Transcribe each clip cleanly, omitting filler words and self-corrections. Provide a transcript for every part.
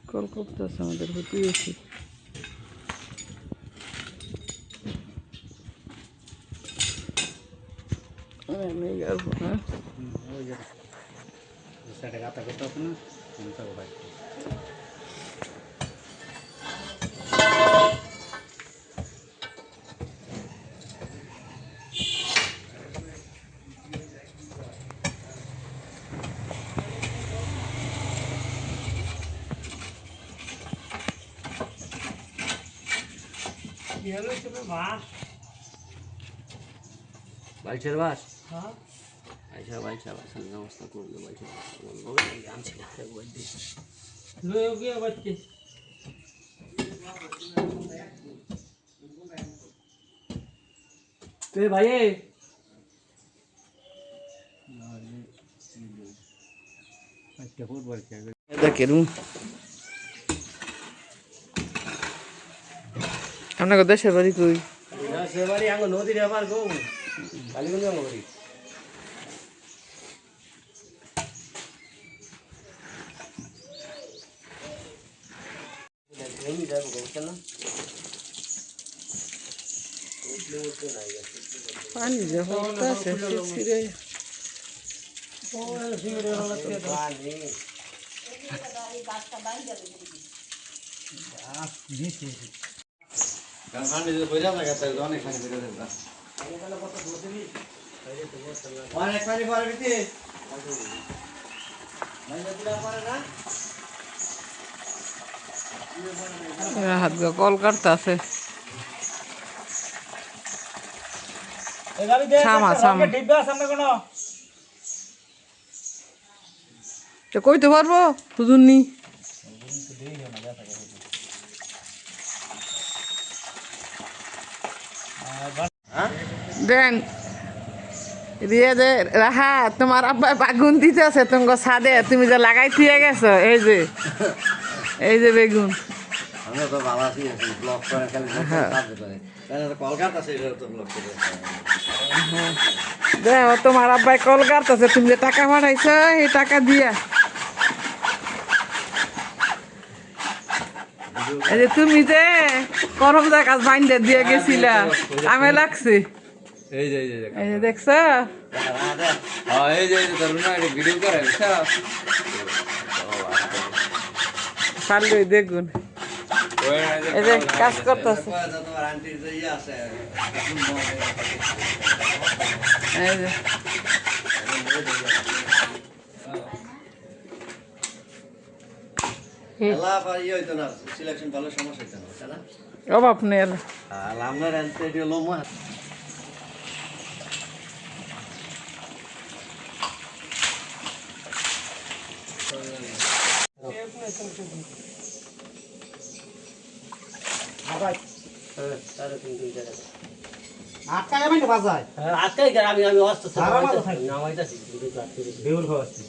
Call করতেছে আমাদের হতে বেশি বাইশের বাস আইসা বাইশা বাসার ব্যবস্থা করলো বাইশের আনছিল ভাই আপনার দেশের বাড়ি কই দেশের বাড়ি আঙ্গ নদীর আমার গো কালীগঞ্জ আঙ্গ বাড়ি পানি যে হচ্ছে ছিড়ে হাত কল কাটতেছে কইতে পারবো হুজুরনি দেন দিয়ে দে রাহা তোমার আব্বা বাগুন দিতেছে তোমার ছাদে তুমি যে লাগাই দিয়ে গেছো এই যে বেগুন দেখো তোমার আব্বাই কল কাটতেছে তুমি যে টাকা পাঠাইছো এই টাকা দিয়া এই যে তুমি যে করম কাজ বাইন্দে দিয়ে গেছিলা আমি লাগছে এই যে এই যে দেখছো এই যে ভিডিও করে ভালোই দেখুন এই যে কাজ করতেছে এই যে অভাব নেই আমি অস্ত নামাইতেছি বেউল খাওয়াচ্ছি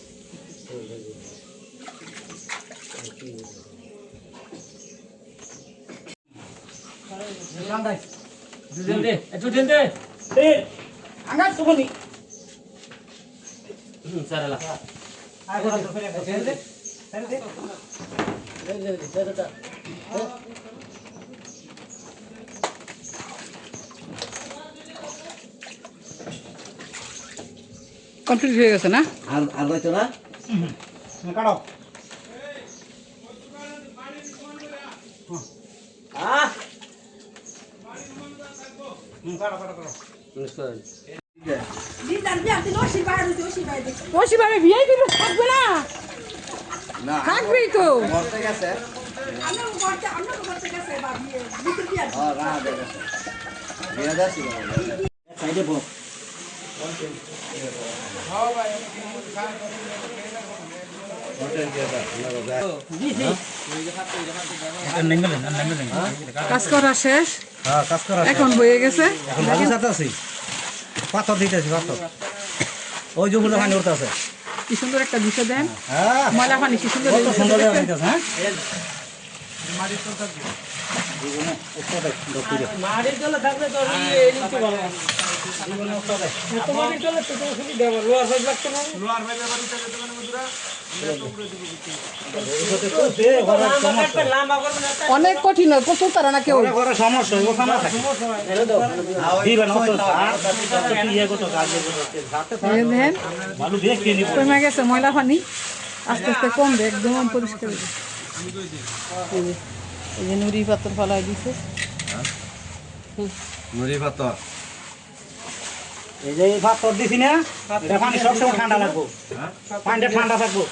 কমপ্লিট হয়ে গেছে না আর হয়তো না কাটো ওসিবারে বিয়ে দিল থাকবে না থাকবেই তো কাজ করা শেষ এখন হয়ে গেছে পাথর দিতেছি পাথর ওই যে পানি উঠতে আছে কি সুন্দর একটা বিষয় দেন ময়লা পানি কি সুন্দর সুন্দর মাটির তলে থাকলে তো অনেক কঠিন হয়, প্রচুর তারা না কেউ। সমস্যা দেখেন কমে গেছে ময়লা পানি, আস্তে আস্তে কমবে, একদম পরিষ্কার হবে। এই যে নুড়ি পাথর ফেলাই দিছে, নুড়ি পাথর এই যে পাথর দিছি না, এটা পানি সবসময় ঠান্ডা লাগবো, পানিটা ঠান্ডা থাকবো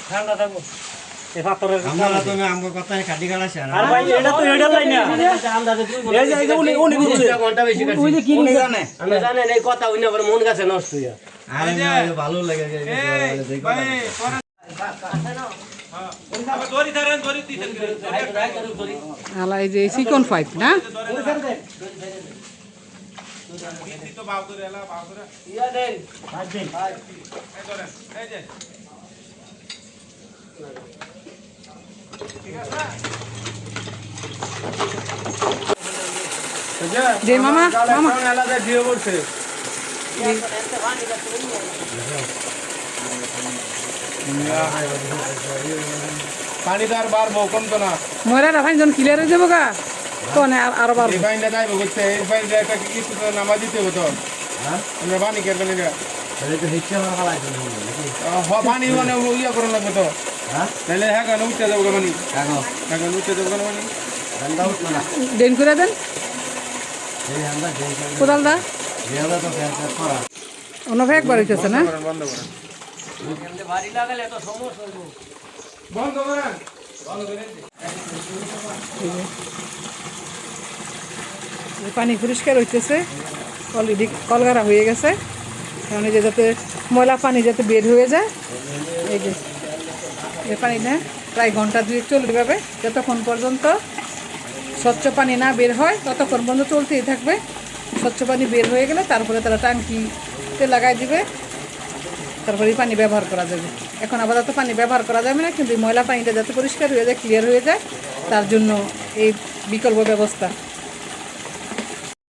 এই পাথরের। আমরা তুমি আমগো কথা কাটি কাটাছে না। আর ভাই এটা তো এডার লাইন না, এই যে উনি বুঝছে ঘন্টা বেশি কাটছি। ওই যে কি জানে আমি জানেন এই কথা উনি আবার মন কাছে নষ্ট হইয়া। আরে না ভালো লাগে আলা এই যে চিকন পাইপ না, ইয়া দেন যে মামা মামা পানি তো আর বাড়বো কমতো না। ময়লা রাখান যখন ক্লিয়ার হয়ে যাবো গা, তখন আরো বাড়বো। এই পানিটা যাইবো করছে, এই পানিটা একটা কিছু তো নামা দিতে হতো। আমরা পানি কেটে নিবে, পানি মানে ইয়া করে লাগবে তো, তাহলে হ্যাঁ কেন উঠতে যাবো পানি, হ্যাঁ উঠতে যাবো পানি। ড্রেন করে দেন কোদাল দা, অন্য ভাই একবার হইতেছে না। বন্ধ করেন, বাড়ি লাগালে তো সমস্যা হইব। বন্ধ করেন। পানি পরিষ্কার হইতেছে, অলরেডি কলগারা হয়ে গেছে, কারণ এই যে যাতে ময়লা পানি যাতে বের হয়ে যায়। এই যে এই পানিটা প্রায় ঘন্টা 2 চলতে হবে, যতক্ষণ পর্যন্ত স্বচ্ছ পানি না বের হয় ততক্ষণ পর্যন্ত চলতেই থাকবে। স্বচ্ছ পানি বের হয়ে গেলে তারপরে তারা ট্যাঙ্কিতে লাগাই দিবে, তারপরে এই পানি ব্যবহার করা যাবে। এখন আপাতত পানি ব্যবহার করা যাবে না, কিন্তু এই ময়লা পানিটা যাতে পরিষ্কার হয়ে যায়, ক্লিয়ার হয়ে যায়, তার জন্য এই বিকল্প ব্যবস্থা।